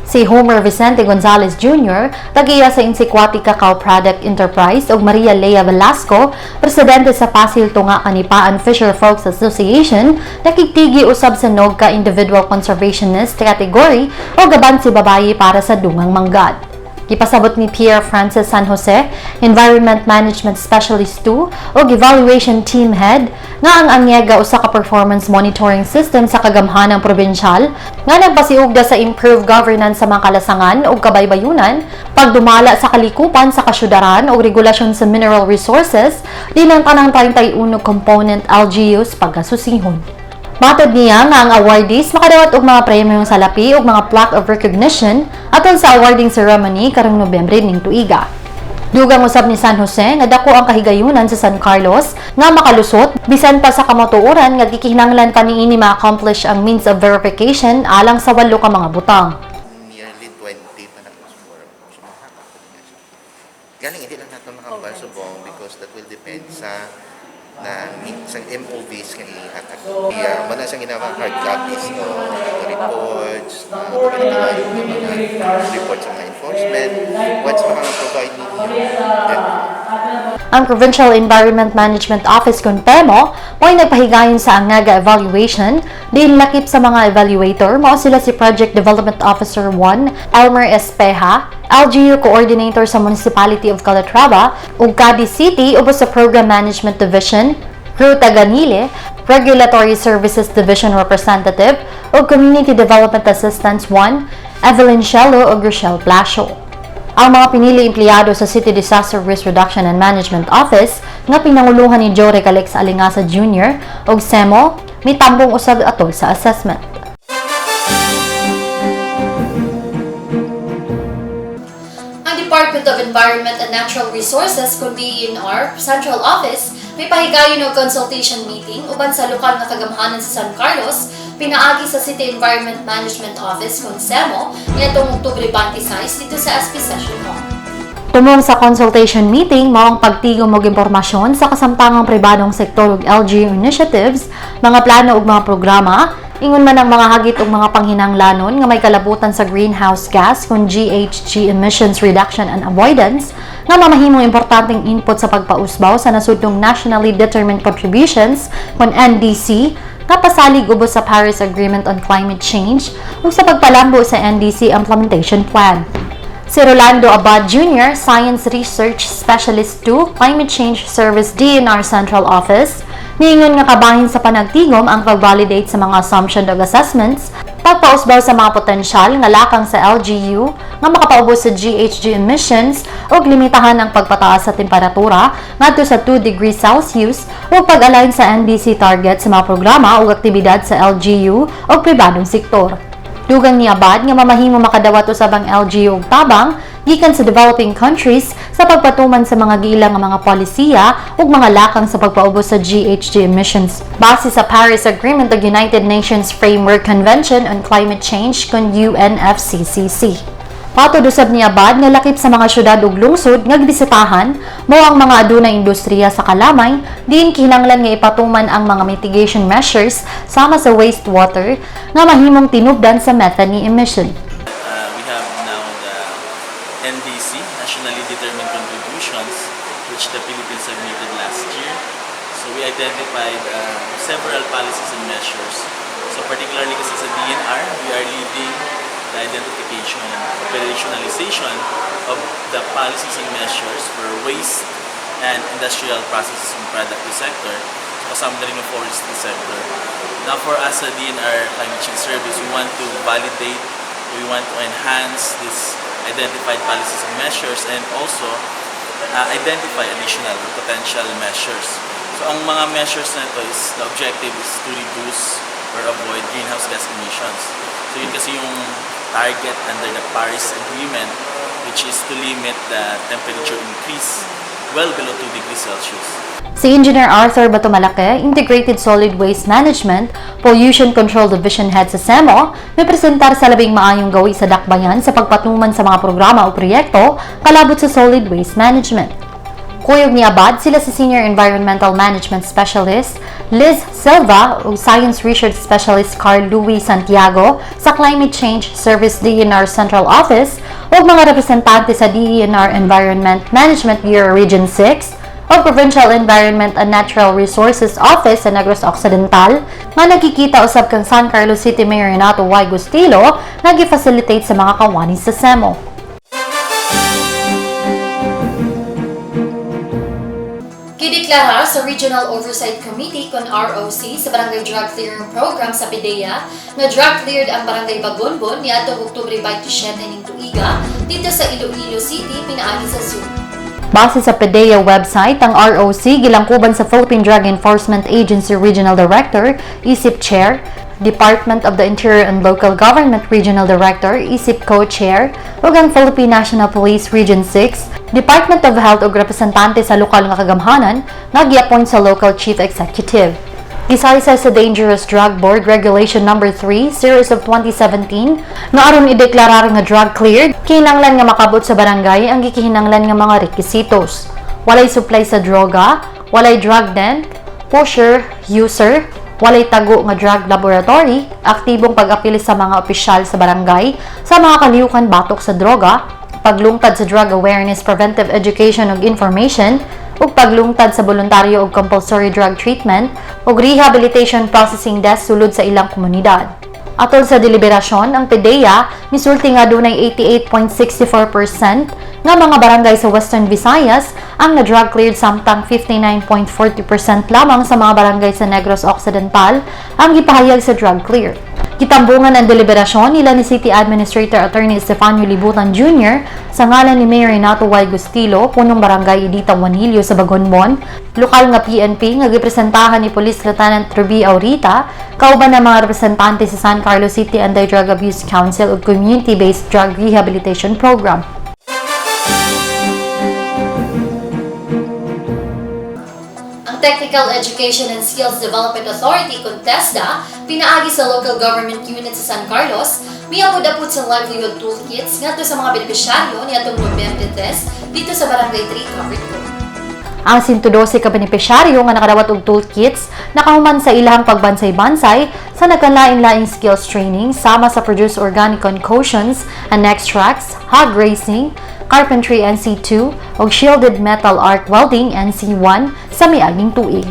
Si Homer Vicente Gonzalez Jr., tagiya sa Insequati Cacao Product Enterprise ug Maria Lea Velasco, presidente sa Pasil Tunga Kanipaan Fisher Folks Association, nakigtigi usab sa NOGCA Individual Conservationist category o gaban si babayi para sa dungang manggad. Gipasabot ni Pierre Francis San Jose, Environment Management Specialist 2 o Evaluation Team Head, nga ang anyega usa ka performance monitoring system sa kagamhanang provinsyal nga nagpasiugda sa improved governance sa mga kalasangan o kabaybayunan, pagdumala sa kalikupan sa kasyudaran o regulasyon sa mineral resources, dilang tanang 31 component LGUs pagkasusihon. Matod niya nga ang awardees makadawat og mga premyong salapi ug mga plaque of recognition atol sa awarding ceremony karong Nobyembre ning tuiga. Dugang usab ni San Jose nga dako ang kahigayunan sa San Carlos nga makalusot bisan pa sa kamatuoran nga gikinahanglan pa niini ma-accomplish ang means of verification alang sa 8 ka mga butang. Nearly 20 pa na score. So, galing hindi lang natin makabal subong because that will depend sa MOVs nga ihatag. Muna siyang ginawang hard copies no reports, mga reports sa mga enforcement. Once makaka-provide ninyo, then ang Provincial Environment Management Office (PEMO) mo'y nagpahigayon sa angaga evaluation, din lakip sa mga evaluator mao sila si Project Development Officer 1 Elmer Espeja, LGU Coordinator sa Municipality of Calatrava ug Cadiz City ubos sa Program Management Division, Ruta Ganile, Regulatory Services Division Representative ug Community Development Assistance 1 Evelyn Shelo ug Rochelle Plasio. Ang mga pinili empleyado sa City Disaster Risk Reduction and Management Office nga pinanguluhan ni Joe Recalex Alingasa Jr. ug SEMO mitambong usab atol sa assessment. Ang Department of Environment and Natural Resources kung DENR Central Office may pahigayon og consultation meeting uban sa lokal nga kagamhanan sa San Carlos pinaagi sa City Environment Management Office kung SEMO nitong Oktubre 26 dito sa SP Session Hall. Tumong sa consultation meeting, mao ang pagtigom og impormasyon sa kasamtangang pribadong sektor ug LGU initiatives, mga plano ug mga programa, ingon man ang mga hagit ug mga panghinahanglanon nga may kalabutan sa greenhouse gas kung GHG emissions reduction and avoidance, nga mamahimong importanteng input sa pagpausbaw sa nasudnong Nationally Determined Contributions kung NDC, nga pasalig ubos sa Paris Agreement on Climate Change ug sa pagpalambo sa NDC Implementation Plan. Si Rolando Abad Jr., Science Research Specialist 2, Climate Change Service DENR Central Office, niingon nga kabahin sa panagtigom ang pag-validate sa mga assumption ug assessments, pagpausbaw sa mga potensyal nga lakang sa LGU nga makapaubos sa GHG emissions ug limitahan ang pagpataas sa temperatura ngadto sa 2 degrees Celsius ug pag-align sa NDC target sa mga programa ug aktibidad sa LGU ug pribadong sektor. Dugang ni Abad nga mamahimo makadawat usab ang LGU og tabang gikan sa developing countries sa pagpatuman sa mga gilang nga mga polisiya ug mga lakang sa pagpaubos sa GHG emissions base sa Paris Agreement ug United Nations Framework Convention on Climate Change kun UNFCCC. Patod usab ni Abad nga lakip sa mga syudad ug lungsod nga gibisitahan mao ang mga adunay industriya sa kalamay diin kinahanglan nga ipatuman ang mga mitigation measures sama sa wastewater nga mahimong tinubdan sa methane emission. We have now the NDC, Nationally Determined Contributions, which the Philippines submitted last year. So we identified several policies and measures. So particularly kasi sa DENR, we are leading the identification and operationalization of the policies and measures for waste and industrial processes and product sector, kasama na rin yung forestry sector. Now for us sa DENR Climate Change Service, we want to validate, we want to enhance these identified policies and measures and also identify additional potential measures. So ang mga measures na ito is, the objective is to reduce or avoid greenhouse gas emissions. So yun kasi yung target under the Paris Agreement, which is to limit the temperature increase well below 2 degrees Celsius. Si Engineer Arthur Batumalake, Integrated Solid Waste Management, Pollution Control Division Head sa SEMO, may presentar sa labing maayong gawi sa dakbayan sa pagpatuman sa mga programa o proyekto kalabot sa solid waste management. Kuyog ni Abad sila si Senior Environmental Management Specialist Liz Silva o Science Research Specialist Carl Louis Santiago sa Climate Change Service DENR Central Office o mga representante sa DENR Environment Management Bureau Region 6 o Provincial Environment and Natural Resources Office sa Negros Occidental nga nagkikita usab kang San Carlos City Mayor Renato Y. Gustilo nga gi-facilitate sa mga kawani sa SEMO. Gideklarar sa Regional Oversight Committee kon ROC sa Barangay Drug Clearing Program sa PDEA na drug cleared ang Barangay Bagonbon niadtong Oktubre 27 ning tuiga dito sa Iloilo City pinaagi sa Zoo. Base sa PDEA website, ang ROC gilangkuban sa Philippine Drug Enforcement Agency Regional Director, ISIP Chair, Department of the Interior and Local Government Regional Director, ISIP Co-Chair, ug ang Philippine National Police Region 6, Department of Health ug representante sa lokal nga kagamhanan nga gi-appoint sa Local Chief Executive. Gisaysa sa Dangerous Drug Board Regulation No. 3, Series of 2017, nga aron ideklarar nga drug cleared, kinahanglan nga makabot sa barangay ang gikinahanglan nga mga requisitos. Walay supply sa droga, walay drug den, pusher, user, walay tago nga drug laboratory, aktibong pag-apil sa mga opisyal sa barangay sa mga kalihukan batok sa droga, paglungtad sa drug awareness, preventive education ug information, ug paglungtad sa voluntaryo ug compulsory drug treatment ug rehabilitation processing desk sulod sa ilang komunidad. Atol sa deliberasyon, ang PDEA misulti nga dunay 88.64% nga mga barangay sa Western Visayas ang na-drug cleared samtang 59.40% lamang sa mga barangay sa Negros Occidental ang gipahayag sa drug clear. Kitambungan ang deliberasyon nila ni City Administrator Attorney Stefano Libutan Jr. sa ngalan ni Mayor Renato Y. Gustilo, punong barangay Edita Juanillo sa Bagonbon, lokal nga PNP nga gipresentahan ni Police Lieutenant Ruby Aurita, kauban ng mga representante sa San Carlos City Anti-Drug Abuse Council ug Community-Based Drug Rehabilitation Program. Technical Education and Skills Development Authority kon TESDA pinaagi sa local government unit sa San Carlos miapod-apod sa livelihood toolkits ngadto sa mga benepisyaryo niadtong Nobyembre 3 dito sa Barangay 3 covered ko. Ang 112 ka benepisyaryo nga nakadawat og toolkits nakahuman sa ilahang pagbansay-bansay sa nagkanlain-laing skills training sama sa produce organic concoctions and extracts, hog racing, carpentry NC2 ug shielded metal arc welding NC1 sa miaging tuig.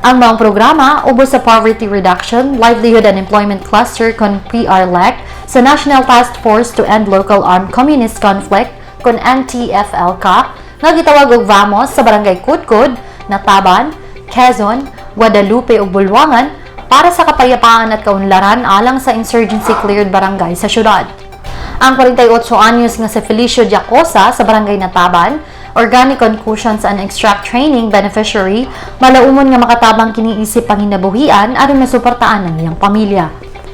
Ang mga programa ubos sa poverty reduction, livelihood and employment cluster kon PRLEC sa National Task Force to End Local Armed Communist Conflict kon NTF-ELCAC nga gitawag og VAMOS sa Barangay Kudkud, Nataban, Quezon, Guadalupe ug Bulwangan para sa kapayapaan at kaunlaran alang sa insurgency-cleared barangay sa syudad. Ang 48 anyos nga si Felicio Diacosa sa Barangay Nataban, Organic Concoctions and Extract Training Beneficiary, malaumon nga makatabang kiniisip panginabuhian aron masuportaan ang iyang pamilya.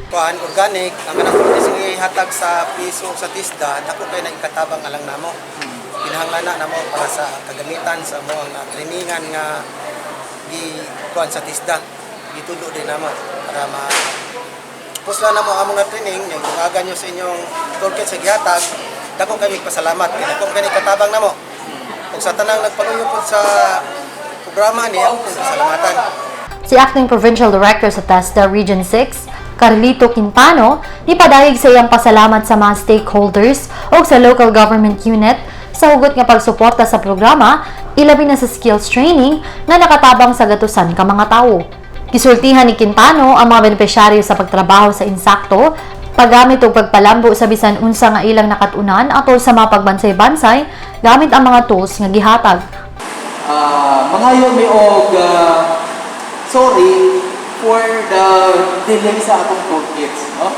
Organic, ang kanang produce hatag sa piso sa TESDA, dako kay na ikatabang alang namo. Kinahanglan namo para sa kagamitan sa mo ang trainingan nga kuan sa TESDA. Gitulo din namo para pusla na mo among nga training, yung tungagan nyo sa inyong toolkit sa gihatag, dakong kami pasalamat. Dakong kami katabang na mo. Kung sa tanang nagpanuyo po sa programa niya, kung pasalamatan. Si Acting Provincial Director sa TESDA Region 6, Carlito Quintano, ipadayag sa iyang pasalamat sa mga stakeholders o sa local government unit sa hugot nga pagsuporta sa programa, ilabi na sa skills training na nakatabang sa gatusan ka mga tao. Gisultihan ni Quintano ang mga benepisyaryo sa pagtrabaho sa insakto, paggamit o pagpalambo sa bisan unsa nga ilang nakatunan atol sa mga pagbansay-bansay gamit ang mga tools nga gihatag. Mangayo mi og sorry for the delay sa akong toolkits, no?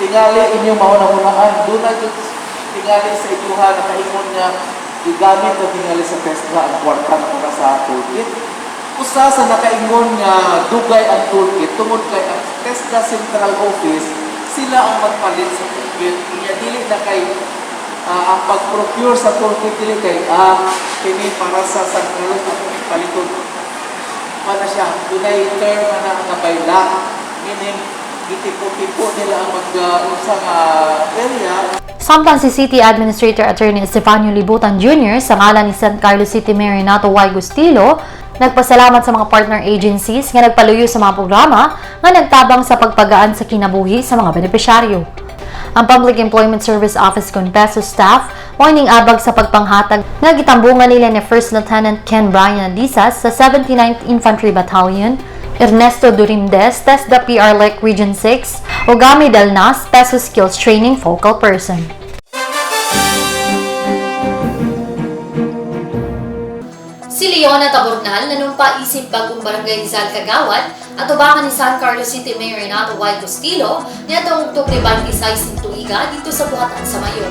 Tingali inyong mauna-unaan, doon na tingali sa ituha na kaingon nga gigamit o tingali sa TESDA ang kwarta para sa toolkit. Usa sa nakaingon nga dugay ang toolkit tungod kay ang TESDA Central Office sila ang magpalit sa toolkit. Kaya dili na kay ang pag-procure sa toolkit dili kay kini para sa San Carlos at paliton. Para siya, dunay term na nabayla, meaning gitipo-tipo nila ang mag-unsa nga area. Samtang si City Administrator Attorney Stefano Libutan Jr. sa ngalan ni San Carlos City Mayor Renato Y. Gustilo, nagpasalamat sa mga partner agencies nga nagpaluyo sa mga programa nga nagtabang sa pagpagaan sa kinabuhi sa mga benepisyaryo. Ang Public Employment Service Office Conpeso staff morning abag sa pagpanghatag nga gitambungan nila ni First Lieutenant Ken Brian Adisas sa 79th Infantry Battalion, Ernesto Durimdes, TESDA PRLEC Region 6, o Gami Dalnas, TESO Skills Training Focal Person. Si Fiona Tabornal nanumpa isip bagong barangay Rizal Kagawad at ubangan ni San Carlos City Mayor Renato Y. Costillo nitong Oktubre 26 tuiga dito sa buhatan sa Mayon.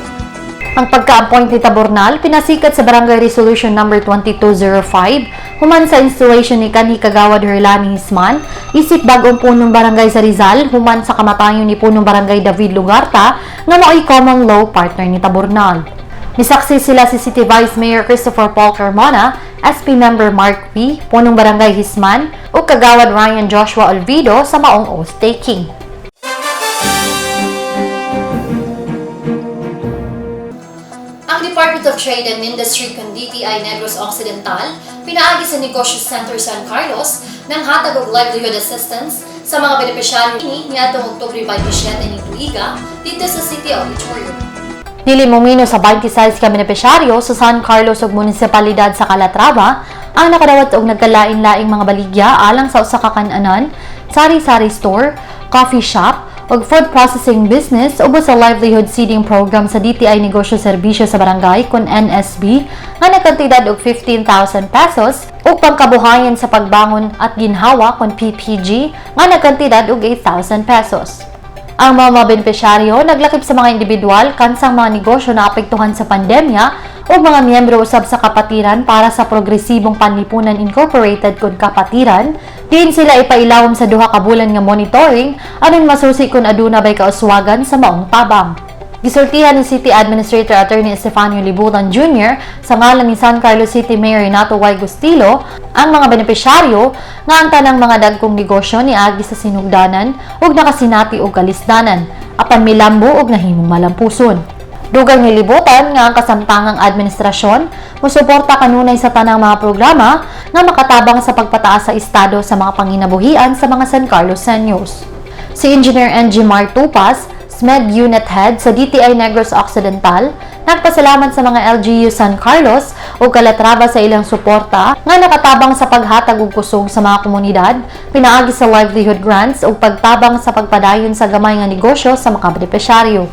Ang pagka-appoint ni Tabornal pinasikat sa Barangay Resolution No. 2205 human sa installation ni kanhi Kagawad Herlani Hisman, isip bagong punong barangay sa Rizal human sa kamatayon ni punong barangay David Lugarta nga mao'y common law partner ni Tabornal. Nisaksi sila si City Vice Mayor Christopher Paul Carmona, SP Member Mark P, punong barangay Hisman, o Kagawad Ryan Joshua Olvido sa maong oath-taking. Ang Department of Trade and Industry kon DTI Negros Occidental pinaagi sa Negosyo Center San Carlos ng hatag og livelihood assistance sa mga benepisyaryo niadtong Oktubre 27 ni tuiga dito sa City Auditorium. Nilimumino sa 26 ka benepisyaryo sa San Carlos ug munisipalidad sa Calatrava ang nakadawat og nagkalain-laing mga baligya alang sa usa ka kan-anan, sari-sari store, coffee shop ug food processing business ubos sa livelihood seeding program sa DTI Negosyo Serbisyo sa Barangay kon NSB nga nagkantidad og 15,000 pesos ug pangkabuhayan sa pagbangon at ginhawa kon PPG nga nagkantidad og 8,000 pesos. Ang mga benepisyaryo naglakip sa mga individual kansang mga negosyo na apektuhan sa pandemya o mga miyembro usab sa kapatiran para sa Progresibong Panlipunan Incorporated kun kapatiran, diin sila ipailawom sa duha ka bulan nga monitoring aron masusi kung aduna bay kauswagan sa maong tabang. Gisultihan ni City Administrator Attorney Estefanio Libutan Jr. sa ngalan ni San Carlos City Mayor Renato Y. Costillo ang mga benepisyaryo nga ang tanang mga dagkong negosyo ni agi sa sinugdanan ug nakasinati og kalisdanan apan milambo og nahimong malampuson. Dugang ni Libutan nga ang kasamtangang administrasyon mosuporta kanunay sa tanang mga programa nga makatabang sa pagpataas sa estado sa mga panginabuhian sa mga San Carlosenos. Si Engineer NG Martupas, SMED Unit Head sa DTI Negros Occidental, nagpasalamat sa mga LGU San Carlos o Calatrava sa ilang suporta nga nakatabang sa paghatag og kusog sa mga komunidad, pinaagi sa livelihood grants o pagtabang sa pagpadayon sa gamay nga negosyo sa mga benepisyaryo.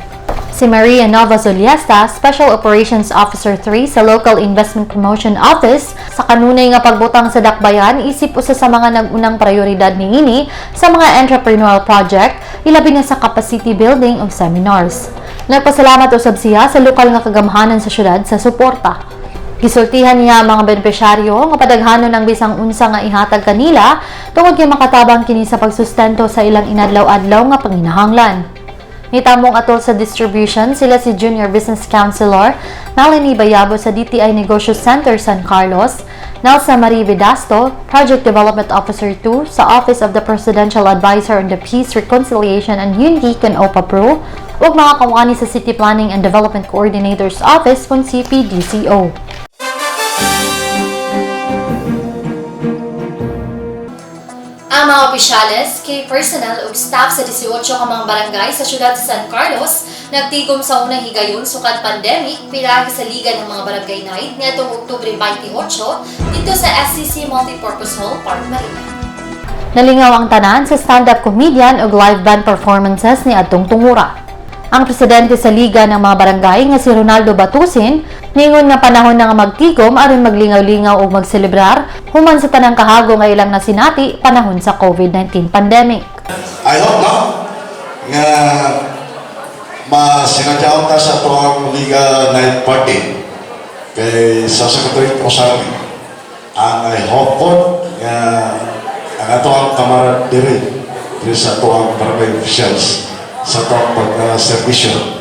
Si Maria Nova Zuliesta, Special Operations Officer 3 sa Local Investment Promotion Office, sa kanunay nga pagbutang sa dakbayan, isip usa sa mga nag-unang prioridad niini sa mga entrepreneurial project, ilabi na sa capacity building o seminars. Nagpasalamat usab siya sa lokal nga kagamhanan sa syudad sa suporta. Gisultihan niya ang mga benepisyaryo nga padaghanon ng bisang unsa nga ihatag kanila tungod kay makatabang kini sa pagsustento sa ilang inadlaw-adlaw nga panginahanglan. Nitamong atol sa distribution sila si Junior Business Counselor Melanie Bayabo sa DTI Negosyo Center San Carlos, Nelsa Marie Vidasto, Project Development Officer 2 sa Office of the Presidential Advisor on the Peace, Reconciliation and Unity kon OPAPRO, ug mga kawani sa City Planning and Development Coordinator's Office kon CPDCO. Ang mga opisyales, kay personnel ug staff sa 18 ka mga barangay sa siyudad sa San Carlos nagtigom sa unang higayon sukad pandemic piragi sa Liga ng mga Barangay Night niadtong Oktubre 28 dito sa SCC Multipurpose Hall, Park Marina. Nalingaw ang tanan sa stand-up comedian ug live band performances ni adtong tungura. Ang presidente sa Liga ng mga Barangay nga si Ronaldo Batusin ningon nga panahon na nga magtigom aron maglingaw-lingaw ug magselebrar human sa tanang kahago nga ilang nasinati panahon sa COVID-19 pandemic. I hope no nga masinadyaw ta sa tuwang Liga Night Party kay sa Secretary ko sa amin. Ang I hope po nga ang atuang kamaradiri sa tuwang barangay officials sa tuwang pag-servisyo.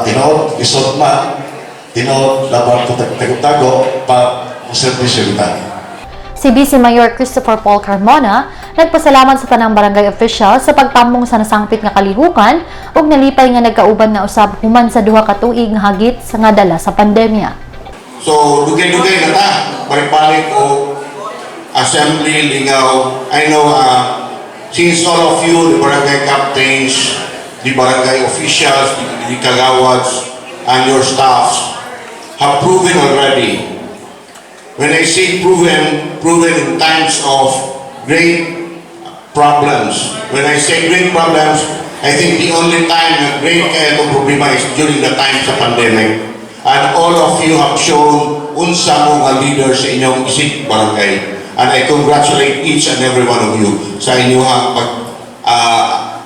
Tinood, isot man, tinood, laban ko tago-tago, pa-servisyo kita. Si Vice Mayor Christopher Paul Carmona nagpasalamat sa tanang barangay official sa pagtamong sa nasangpit nga kalihukan ug nalipay nga nagkauban na usab human sa duha ka tuig nga hagit sa nga dala sa pandemya. So, dugay-dugay na ta, balik-balik o assembly, lingaw. I know, since all of you, the barangay captains, the barangay officials, the kagawads, and your staffs have proven already. When I say proven in times of great problems. When I say great problems, I think the only time na great problema is during the times of pandemic. And all of you have shown unsa mo nga leader sa inyong isip barangay. And I congratulate each and every one of you sa inyong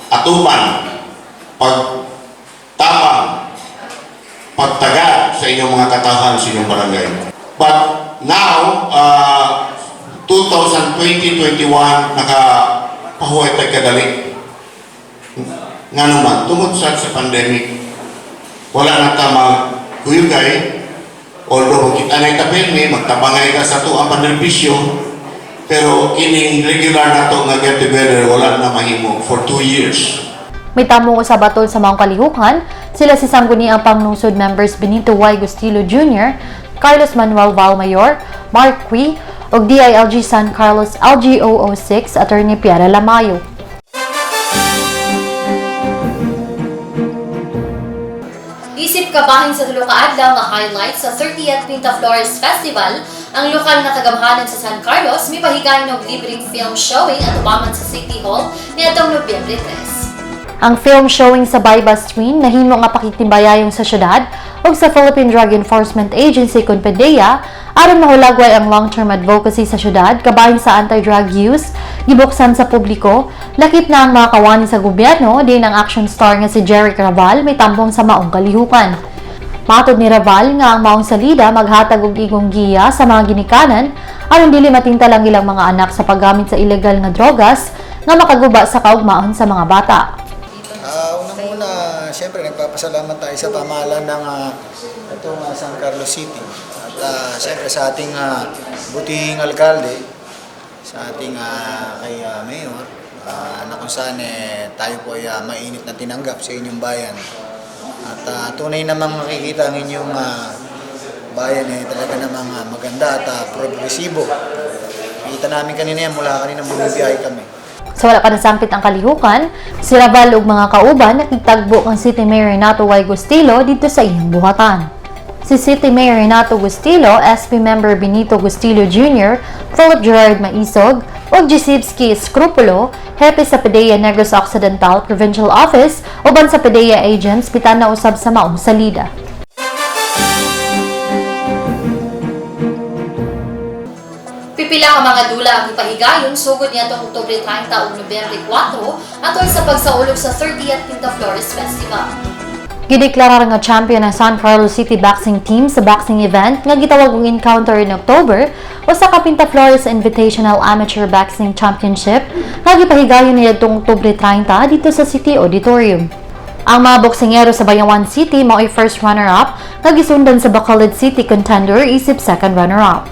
atuman, pagtapang, pagtaga sa inyong mga katahan sa inyong barangay. But now, 2020-21, nakapahuway tayo kadali. Nga naman, tungod sa pandemic, wala na ta mag-huyugay. Although kita na itapin magtabangay ka sa ito ang panerbisyo, pero ining regular na ito nga get together, wala na mahimo for 2 years. May tamong usab atol sa mga kalihukan, sila si Sangguniang Panglungsod members Benito Y. Gustillo Jr., Carlos Manuel Valmayor, Mark Cui, ug DILG San Carlos LG006 Attorney Piara Lamayo. Isip kabahin sa tulo ka adlaw nga highlights sa 30th Pintaflores Festival, ang lokal na kagamhanan sa San Carlos mipahigayon og libreng film showing at upaman sa City Hall niadtong Nobyembre 3. Ang film showing sa Bayba Stream nahimo nga pakigtimbayayong sa syudad ug sa Philippine Drug Enforcement Agency kun PDEA aron mahulagway ang long-term advocacy sa syudad kabahin sa anti-drug use, Gi-Buksan sa publiko, lakip na ang mga kawani sa gobyerno din ang action star nga si Jeric Raval may tambong sa maong kalihukan. Matod ni Raval nga ang maong salida maghatag og igong giya sa mga ginikanan aron dili matinta lang ilang mga anak sa paggamit sa illegal nga drogas nga makaguba sa kaugmaon sa mga bata. Unang-una, siyempre nagpapasalamat tayo sa pamahalaan ng itong San Carlos City. At siyempre sa ating butihing alkalde, sa ating kay Mayor, na kung saan tayo po ay mainit na tinanggap sa inyong bayan. At tunay namang makikita ang inyong bayan talaga namang maganda at progresibo. Kita namin kanina yan, mula kanina bumibiyay kami. Sa wala pa nasangpit ang kalihukan, si Raval ug mga kauban nakitagbo ang City Mayor Renato Y. Gustillo dito sa iyang buhatan. Si City Mayor Renato Gustillo, SP Member Benito Gustillo Jr., Philip Gerard Maisog, ug Gisibski Scrupulo, hepe sa PDEA Negros Occidental Provincial Office, uban sa PDEA agents pitan na usab sa maong salida. Pipila ka mga dula ang ipahigayon sugod niadtong Oktubre 30 ug Nobyembre 4 atol sa pagsaulog sa 30th Pintaflores Festival. Gideklarar nga champion ang San Carlos City boxing team sa boxing event nga gitawag og encounter in October o sa Pintaflores Invitational Amateur Boxing Championship nga gipahigayon niadtong Oktubre 30 dito sa City Auditorium. Ang mga boksingero sa Bayawan City mao ay first runner-up nga gisundan sa Bacolod City contender isip second runner-up.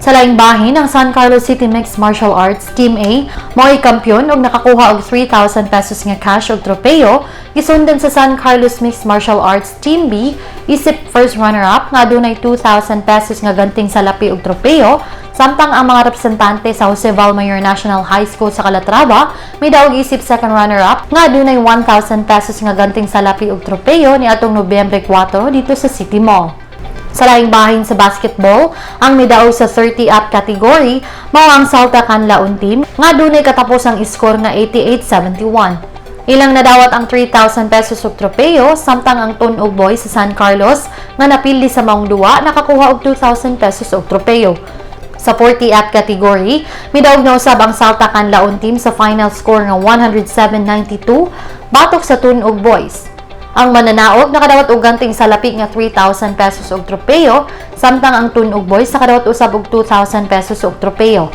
Sa laing bahin, ang San Carlos City Mixed Martial Arts Team A mao ay kampiyon ug nakakuha og 3,000 pesos nga cash ug tropeo, gisundan sa San Carlos Mixed Martial Arts Team B isip first runner-up nga adunay 2,000 pesos nga ganting salapi ug tropeo, samtang ang mga representante sa Jose Valmayor National High School sa Calatrava may daog isip second runner-up nga adunay 1,000 pesos nga ganting salapi ug tropeo niadtong Nobyembre 4 dito sa City Mall. Sa laing bahin sa basketball, ang midaog sa 30-up category mao ang Salta Canlaon team nga dunay katapos ang score nga 88-71. Ilang nadawat ang 3,000 pesos ug tropeo, samtang ang Tunog Boys sa San Carlos nga napili sa maong duwa nakakuha og 2,000 pesos ug tropeo. Sa 40-up category, midaog na usab ang Salta Canlaon team sa final score nga 107-92 batok sa Tunog Boys. Ang mananaog nakadawat og ganting salapi nga 3,000 pesos og tropeo, samtang ang Tunog Boys nakadawat usab og 2,000 pesos og tropeo.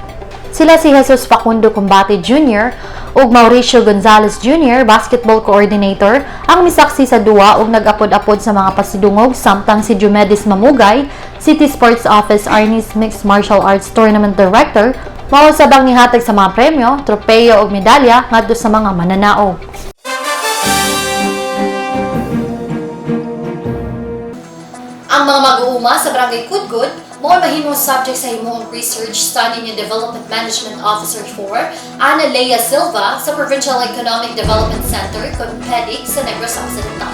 Sila si Jesus Facundo Combate Jr. ug Mauricio Gonzalez Jr., basketball coordinator, ang misaksi sa duwa ug nag-apod-apod sa mga pasidungog, samtang si Jumedis Mamugay, City Sports Office Arnis Mixed Martial Arts Tournament Director, mao sabang nihatag sa mga premyo, tropeo ug medalya ngadto sa mga mananaog. Ang mga mag-uuma sa Barangay Kudgud mao mahimong subject sa himong Research, Study and Development Management Officer 4, Ana Lea Silva sa Provincial Economic Development Center, COOP sa Negros Occidental.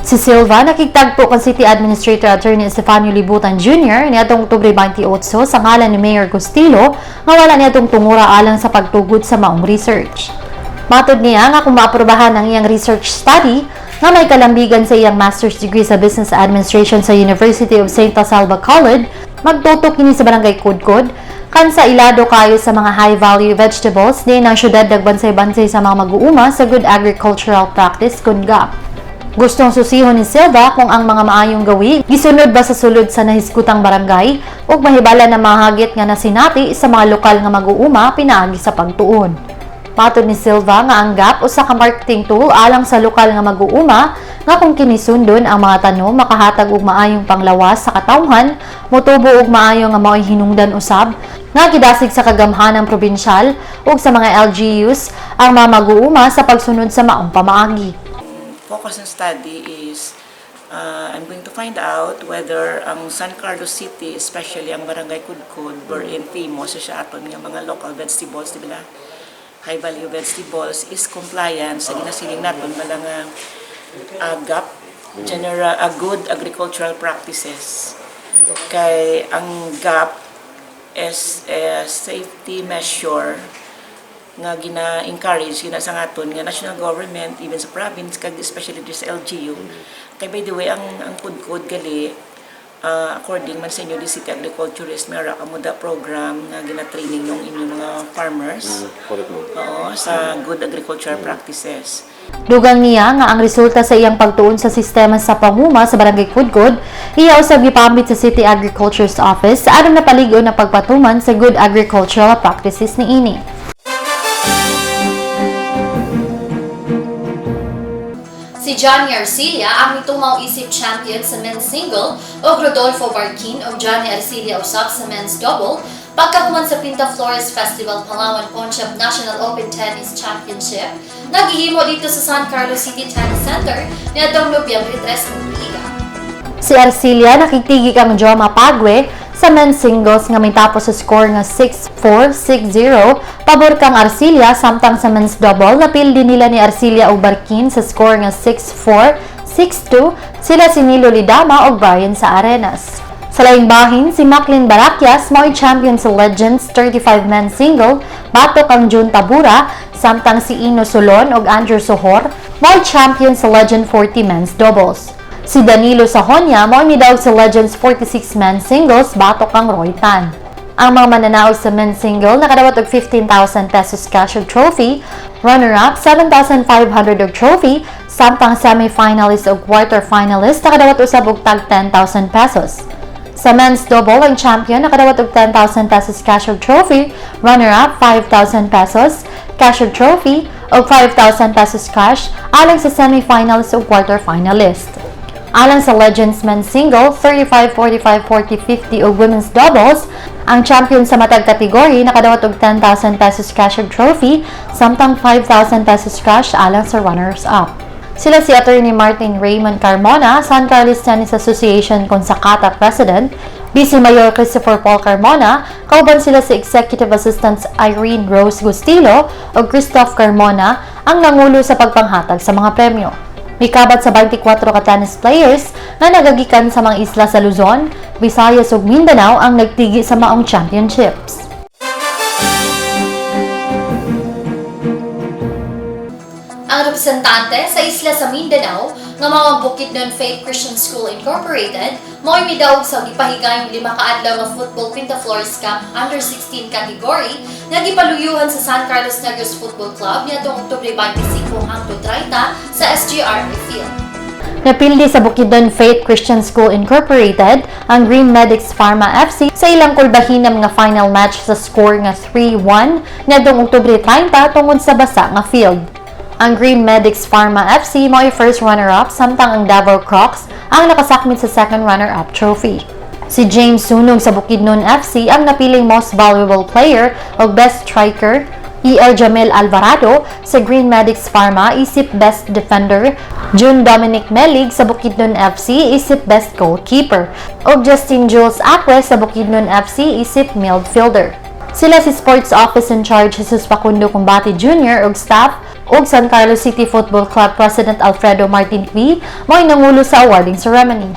Si Silva nakigtagpo kan City Administrator Attorney Stefano Libutan Jr. niadtong Oktubre 28 sa ngalan ni Mayor Gustillo nga wala niadtong tungura alang sa pagtugod sa maong research. Matod niya nga kung maaprobahan ang iyang research study nga may kalambigan sa iyang master's degree sa Business Administration sa University of St. Salva College, Magtutok kini sa barangay Kudkod, kan sa ilado kayo sa mga high-value vegetables, din ang syudad nagbansay-bansay sa mga mag-uuma sa good agricultural practice kun GAP. Gustong susihon ni Silva kung ang mga maayong gawi gisunod ba sa sulod sa nahiskutang barangay ug mahibala na mahagit nga nasinati sa mga lokal nga mag-uuma pinaagi sa pagtuon. Matod ni Silva nga ang GAP usa ka marketing tool alang sa lokal nga mag-uuma nga kung kinisundon ang mga tanom makahatag og maayong panglawas sa katawhan, motubo og maayo nga mao'y hinungdan usab nga gidasig sa kagamhanang probinsyal ug sa mga LGUs ang mga mag-uuma sa pagsunod sa maong pamaagi. Focus on study is I'm going to find out whether ang San Carlos City, especially ang Barangay Kudkod, wherein famous siya aton nga mga local vegetables, di ba? High value vegetables is compliant sa ginasiling naton bala nga GAP, general good agricultural practices. Kay ang GAP is a safety measure nga gina-encourage sa aton nga national government, even sa province, kag especially sa LGU. Kay by the way, ang Kudkod gali, according man sa inyo, the City Agriculturist, mayroon ka muda program na gina-training ng inyong mga farmers sa good agricultural practices. Dugang niya nga ang resulta sa iyang pagtuon sa sistema sa panguma sa Barangay Kudkod, iya usab gipamit sa City Agriculture's Office sa aron napaligon na pagpatuman sa good agricultural practices niini. Si Johnny Arcilla ang mitumaw isip champion sa men's single o Rodolfo Barquin o Johnny Arcilla usab sa men's double pagkakuman sa Pintaflores Festival Palawan Ponchab National Open Tennis Championship naghihimo dito sa San Carlos City Tennis Center niadtong Nobyembre 3 ng liga. Si Arcilla nakitigig ang Joma Pagwe sa men's singles nga may tapos sa score nga 6-4, 6-0 pabor kang Arcilla, samtang sa men's double napildi nila ni Arcilla o Barquin sa score nga 6-4, 6-2 sila si Nilo Lidama o Brian sa Arenas. Sa laing bahin, si Macklin Barakias mo'y champion sa Legends 35 men's single batok ang Jun Tabura, samtang si Ino Solon o Andrew Sohor mo'y champion sa Legend 40 men's doubles. Si Danilo Sahonia mo'y midawg sa Legends 46 men's singles batok ang Roy Tan. Ang mga mananaog sa men's single nakadawat og 15,000 pesos cash og trophy, runner-up 7,500 og trophy, samtang semi-finalist o quarter-finalist nakadawat usab og tag 10,000 pesos. Sa men's double, ang champion nakadawat og 10,000 pesos cash og trophy, runner-up 5,000 pesos, cash og trophy, o 5,000 pesos cash alang sa semi-finalist o quarter-finalist. Alang sa Legends men's single, 35, 45, 40, 50 o women's doubles, ang champion sa matag kategory nakadawat og 10,000 pesos cash og trophy, samtang 5,000 pesos cash alang sa runners-up. Sila si Attorney Martin Raymond Carmona, San Carlos Tennis Association Consakata President, Vice Mayor Christopher Paul Carmona, kauban sila si Executive Assistants Irene Rose Gustilo o Christoph Carmona ang nangulo sa pagpanghatag sa mga premyo. Mikabat sa 24 ka tennis players na nagagikan sa mga isla sa Luzon, Visayas ug Mindanao ang nagtigi sa maong championships. Ang representante sa isla sa Mindanao nga mao ang Bukidnon Faith Christian School Incorporated mo'y midawog sa gipahigayong 5 kaadlaw nga football Pintaflores Camp under 16 category nga gipaluyuhan sa San Carlos Negros Football Club niadtong Oktubre 25 hangtod 30 sa SGR Field. Napildi sa Bukidnon Faith Christian School Incorporated ang Green Medics Pharma FC sa ilang kulbahinam nga final match sa score nga 3-1 niadtong Oktubre 30 tungod sa basa nga field. Ang Green Medics Pharma FC mo'y first runner-up, samtang ang Davao Crocs ang nakasakmit sa second runner-up trophy. Si James Sunog sa Bukidnon FC ang napiling most valuable player o best striker, E.L. Jamel Alvarado sa Green Medics Pharma isip best defender, June Dominic Melig sa Bukidnon FC isip best goalkeeper, o Justin Jules Acque sa Bukidnon FC isip midfielder. Sila si Sports Office in Charge Jesus Facundo Combati Jr. ug staff ug San Carlos City Football Club President Alfredo Martin P. mo'y nangulo sa awarding ceremony.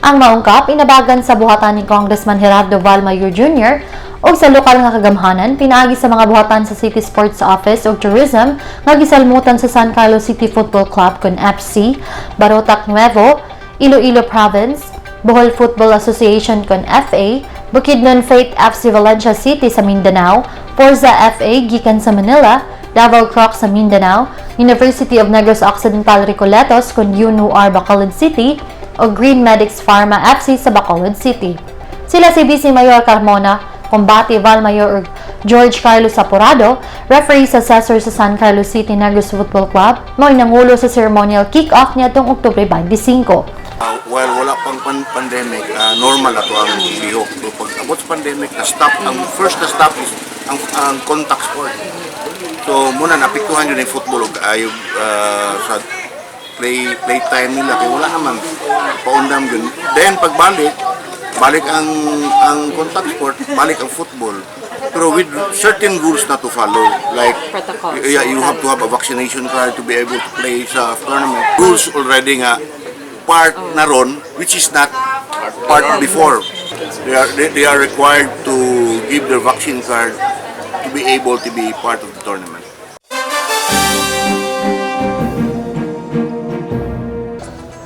Ang maungkap inabagan sa buhatan ni Congressman Gerardo Valmayor Jr. ug sa lokal nga kagamhanan pinaagi sa mga buhatan sa City Sports Office ug Tourism nga gisalmutan sa San Carlos City Football Club kun FC, Barotac Nuevo, Iloilo Province, Bohol Football Association kun FA, Bukidnon Faith FC Valencia City sa Mindanao, Forza FA gikan sa Manila, Davao Crocs sa Mindanao, University of Negros Occidental Recoletos kun UNUR Bacolod City, o Green Medics Pharma FC sa Bacolod City. Sila si Vice Mayor Carmona, Combate Val Mayor George Carlos Apurado, referee sa Assessor sa San Carlos City Negros Football Club, mo'y nangulo sa ceremonial kick-off niya tong Oktubre 25. While wala pang pandemic, normal ato ang lihok. So pag abot sa pandemic, ang first na stop is ang contact sport. So muna napiktuhan yun yung football o ayog sa play time nila kaya wala naman paundam yun. Then pagbalik, balik ang contact sport, balik ang football. Pero with certain rules na to follow. Like, you have to have a vaccination card to be able to play sa tournament. Rules already nga part na ron, which is not part before. They are required to give their vaccine card to be able to be part of the tournament.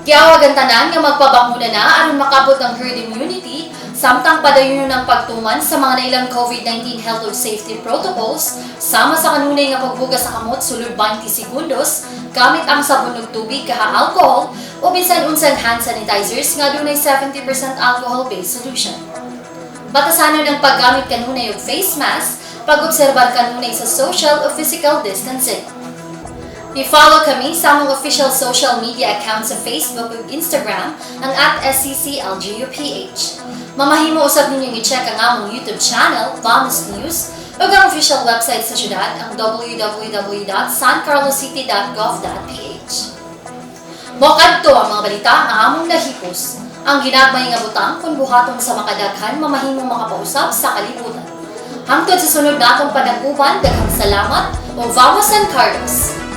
Giyawag ang tanan nga magpabakuna na aron makabot ang herd immunity samtang padayon ng pagtuman sa mga nailang COVID-19 health or safety protocols sama sa kanunay nga pagbugas sa kamot sulod 20 segundos gamit ang sabon ug tubig kaha alcohol o bisan unsang hand sanitizers nga dunay 70% alcohol-based solution. Batasanon ang paggamit kanunay og face mask, pag-obserbar kanunay sa social o physical distancing. I-follow kami sa among official social media accounts sa Facebook ug Instagram ang @SCCLGUPH. Mamahimo usab ninyong i-check ang among YouTube channel, Vamos News, ug ang official website sa syudad ang www.sancarloscity.gov.ph. Mokadto ang mga balita nga among nahipos. Ang ginagmay nga butang kung buhaton sa makadaghan mamahimong makapausab sa kalibutan. Hangtod sa sunod natong panag-uban, daghang salamat o Vamos San Carlos!